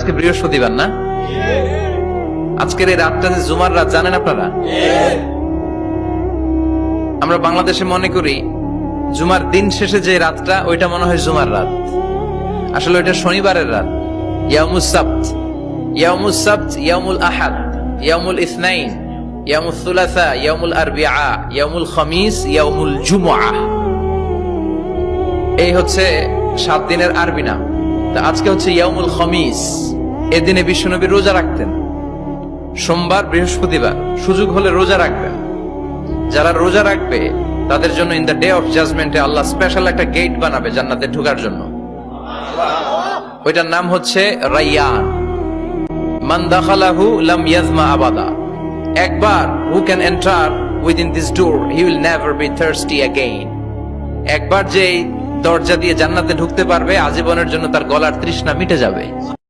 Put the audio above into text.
আজকে বৃহস্পতিবার না? আজকের এই রাতটা যে জুমার রাত জানেন আপনারা? আমরা বাংলাদেশে মনে করি জুমার দিন শেষে যে রাতটা ওইটা মনে হয় জুমার রাত, আসলে ওইটা শনিবারের রাত। ইয়াউমুস সাবত, ইয়াউমুস সাবত, ইয়াউমুল আহাদ, ইয়াউমুল ইসনাইন, ইয়াউমুল সুলাসা, ইয়াউমুল আরবিআ, ইয়াউমুল খামিস, ইয়াউমুল জুমআ। এই হচ্ছে 7 দিনের আরবি নাম। তা আজকে হচ্ছে ইয়াউমুল খামিস। এদিনে বিশ্বনবী রোজা রাখতেন, সোমবার বৃহস্পতিবার সুযোগ হলে রোজা রাখবেন। যারা রোজা রাখবে তাদের জন্য ইন দ্য ডে অফ জাজমেন্টে আল্লাহ স্পেশাল একটা গেট বানাবে জান্নাতে ঢোকার জন্য। ওইটার নাম হচ্ছে রাইয়ান। মান দাখালাহু লাম ইয়াজমা আবাদা। একবার who can enter within this door he will never be thirsty again. একবার যে দরজা দিয়ে জান্নাতে ঢুকতে পারবে আজীবনের জন্য তার গলার তৃষ্ণা মিটে যাবে।